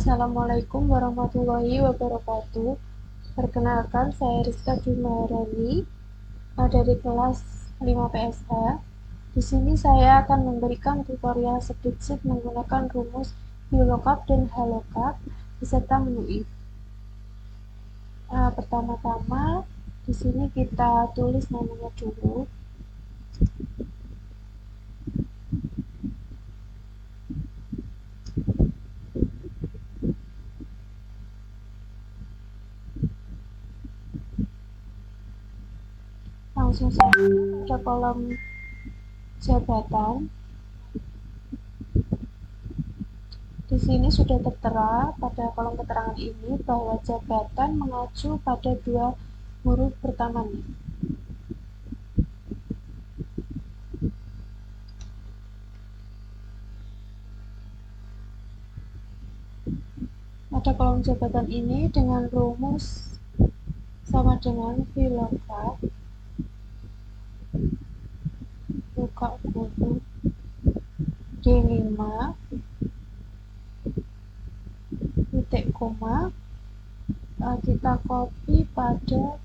Assalamualaikum warahmatullahi wabarakatuh. Perkenalkan, saya Rizka Jumarani dari kelas 5 PSH. Di sini saya akan memberikan tutorial spreadsheet menggunakan rumus VLOOKUP dan HLOOKUP beserta menu if. Pertama-tama di sini kita tulis namanya dulu. Langsung saja pada kolom jabatan. Di sini sudah tertera pada kolom keterangan ini bahwa jabatan mengacu pada dua huruf pertamanya. Pada kolom jabatan ini dengan rumus sama dengan VLOOKUP, buka kurung D5 titik koma, kita copy pada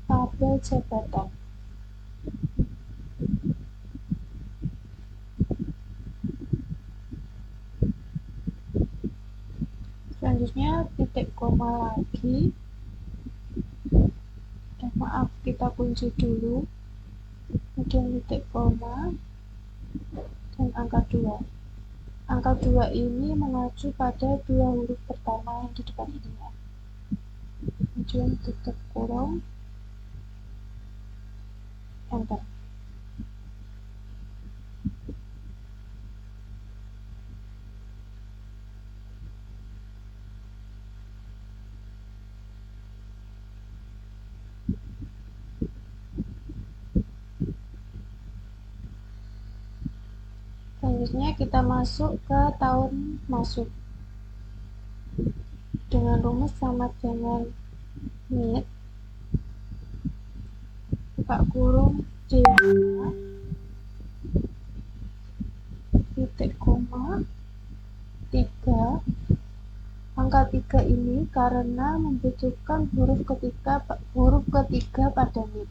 tabel jabatan. Selanjutnya titik koma lagi, maaf kita kunci dulu, kemudian titik koma dan angka 2. Angka 2 ini mengacu pada dua huruf pertama yang di depan ini ya. Kemudian tutup kurung, enter. Selanjutnya kita masuk ke tahun masuk dengan rumus sama dengan NIT, buka kurung D5 titik koma 3. Angka 3 ini karena membutuhkan huruf ketiga pada NIT.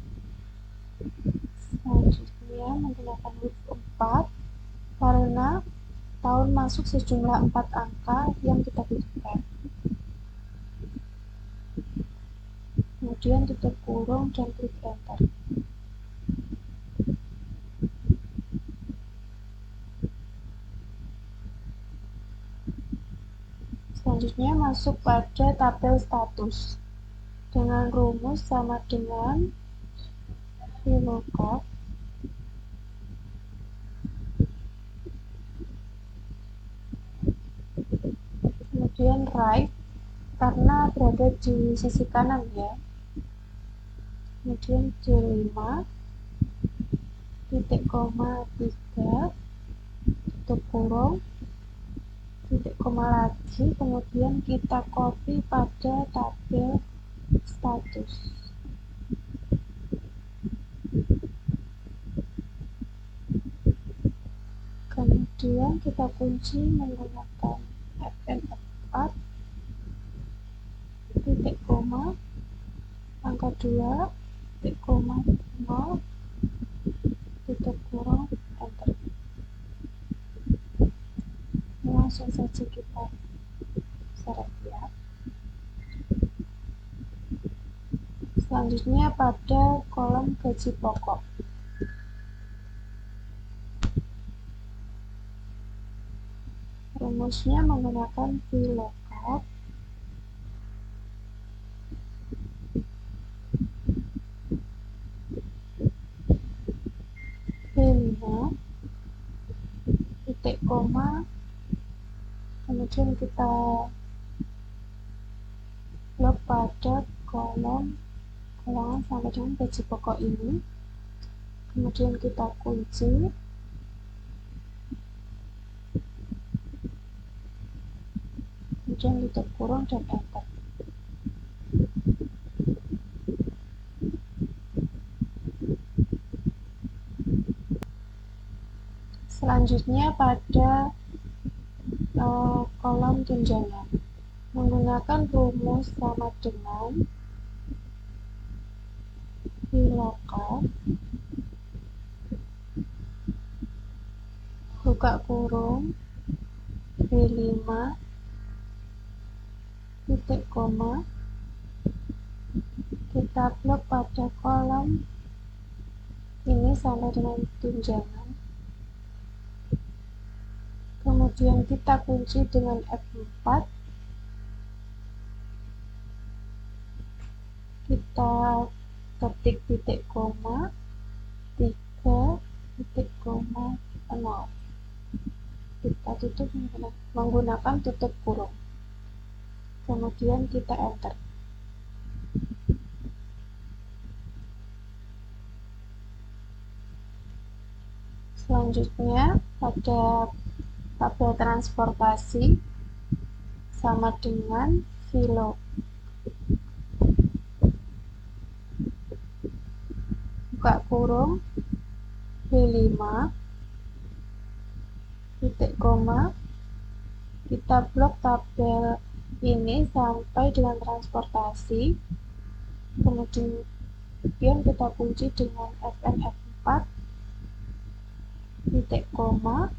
Selanjutnya menggunakan huruf 4 karena tahun masuk sejumlah 4 angka yang kita butuhkan. Kemudian tutup kurung dan klik enter. Selanjutnya masuk pada tabel status dengan rumus sama dengan VLOOKUP kemudian right karena berada di sisi kanan ya, kemudian D5 titik koma 3 tutup kurung titik koma lagi, kemudian kita copy pada tabel status. Kemudian kita kunci menggunakan FN4 titik koma angka 2 titik koma 0 tutup kurung enter. Langsung saja kita seret ya. Selanjutnya pada kolom gaji pokok, rumusnya menggunakan VLOOKUP D5 titik koma, kemudian kita blok pada kolom keuangan sampai dengan gaji pokok ini, kemudian kita kunci, kemudian tutup kurung dan enter. Selanjutnya pada kolom tunjangan, menggunakan rumus sama dengan VLOOKUP buka kurung B5 titik koma, kita blok pada kolom ini sampai dengan tunjangan, kemudian kita kunci dengan F4, kita ketik titik koma 3 titik koma 0, kita tutup menggunakan tutup kurung, kemudian kita enter. Selanjutnya pada tabel transportasi sama dengan VLOOKUP buka kurung B5 titik koma, kita blok tabel ini sampai dengan transportasi, kemudian kita kunci dengan FN F4 titik koma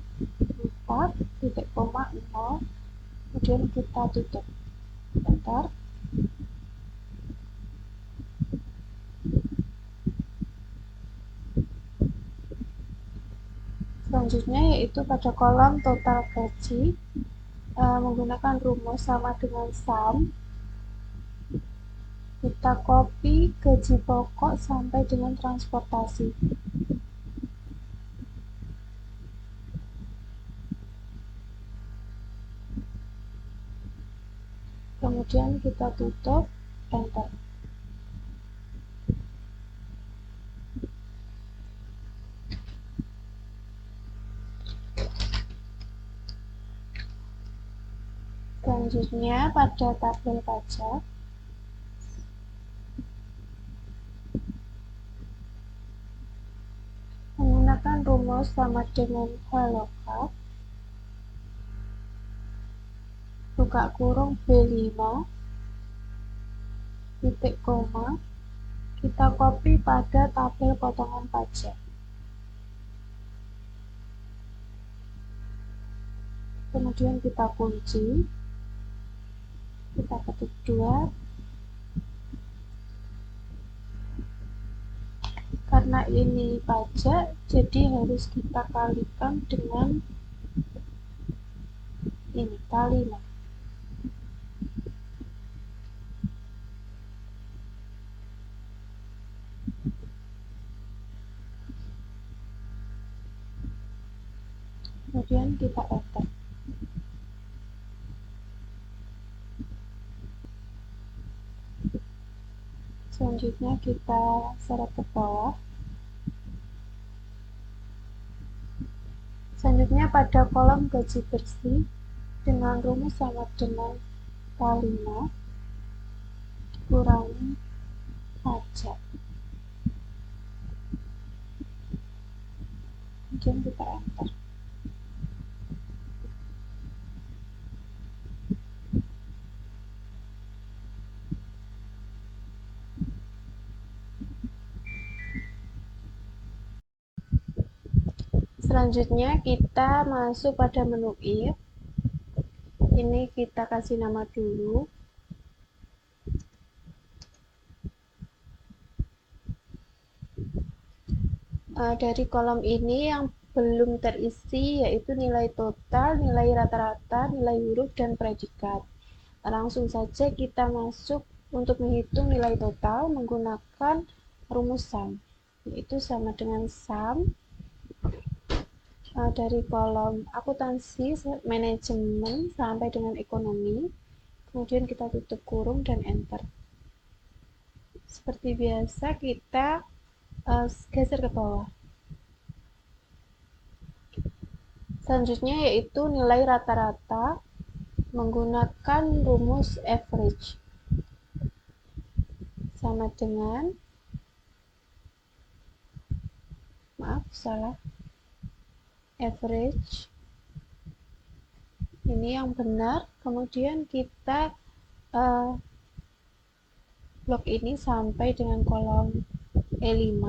4 titik koma 0, kemudian kita tutup enter. Selanjutnya yaitu pada kolom total gaji, menggunakan rumus sama dengan sum, kita copy gaji pokok sampai dengan transportasi, kemudian kita tutup enter. Selanjutnya pada tabel pajak, menggunakan rumus sama dengan VLOOKUP buka kurung B5 titik koma, kita copy pada tabel potongan pajak, kemudian kita kunci, kita ketik 2, karena ini pajak jadi harus kita kalikan dengan ini kali 6. Kemudian kita enter. Selanjutnya kita seret ke bawah. Selanjutnya pada kolom gaji bersih dengan rumus sama dengan K5 kurangi pajak. Kemudian kita enter. Selanjutnya kita masuk pada menu if. Ini kita kasih nama dulu. Dari kolom ini yang belum terisi yaitu nilai total, nilai rata-rata, nilai huruf, dan predikat. Langsung saja kita masuk untuk menghitung nilai total menggunakan rumus sum, yaitu sama dengan sum dari kolom akuntansi, manajemen, sampai dengan ekonomi. Kemudian kita tutup kurung dan enter. Seperti biasa kita geser ke bawah. Selanjutnya yaitu nilai rata-rata menggunakan rumus average sama dengan average ini yang benar, kemudian kita uh, blok ini sampai dengan kolom E5,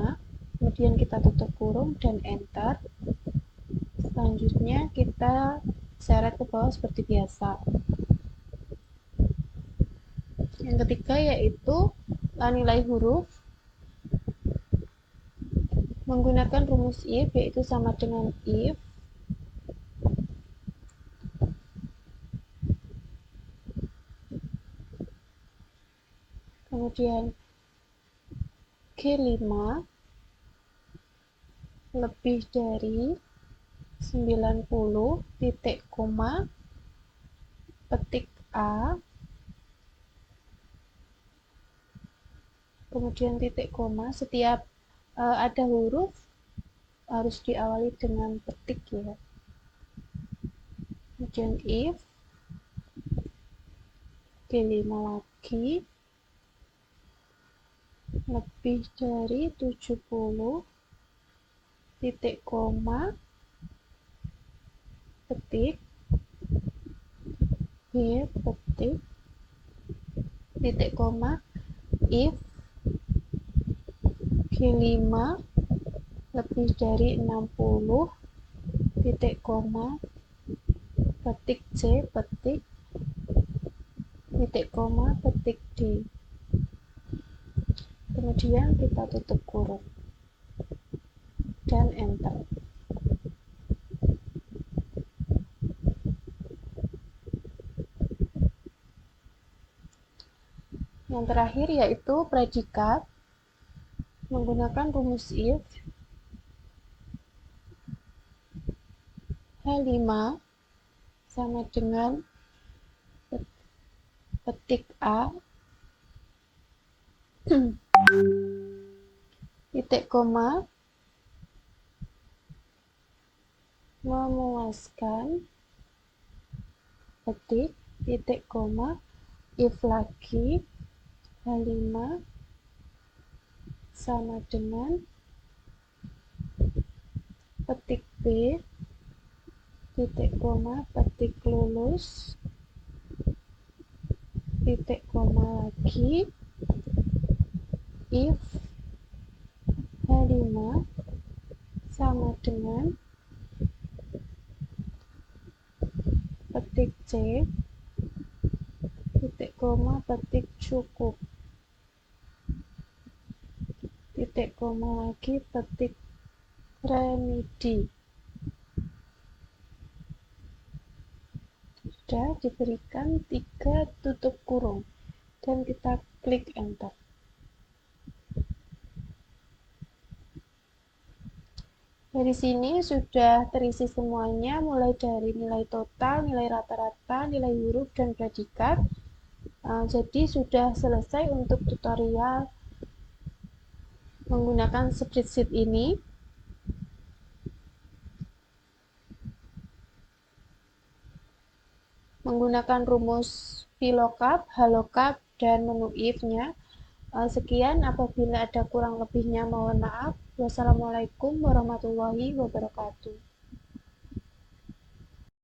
kemudian kita tutup kurung dan enter. Selanjutnya kita seret ke bawah seperti biasa. Yang ketiga yaitu nilai huruf menggunakan rumus if, yaitu sama dengan if kemudian G5 lebih dari 90 titik koma petik A, kemudian titik koma. Setiap ada huruf harus diawali dengan petik ya. Kemudian if G5 lagi lebih dari 70 titik koma petik B petik titik koma if G5 lebih dari 60 titik koma petik C petik titik koma petik D. Kemudian kita tutup kurung dan enter. Yang terakhir yaitu predikat menggunakan rumus if. H5 sama dengan petik A titik koma memuaskan petik titik koma if lagi H5 sama dengan petik B titik koma petik lulus titik koma lagi if H5 sama dengan petik C titik koma petik cukup titik koma lagi petik remedi. Sudah diberikan 3 tutup kurung dan kita klik enter. Dari sini sudah terisi semuanya, mulai dari nilai total, nilai rata-rata, nilai huruf, dan predikat. Jadi sudah selesai untuk tutorial menggunakan spreadsheet ini. Menggunakan rumus VLOOKUP, HLOOKUP, dan menu if-nya. Sekian, apabila ada kurang lebihnya mohon maaf. Wassalamualaikum warahmatullahi wabarakatuh.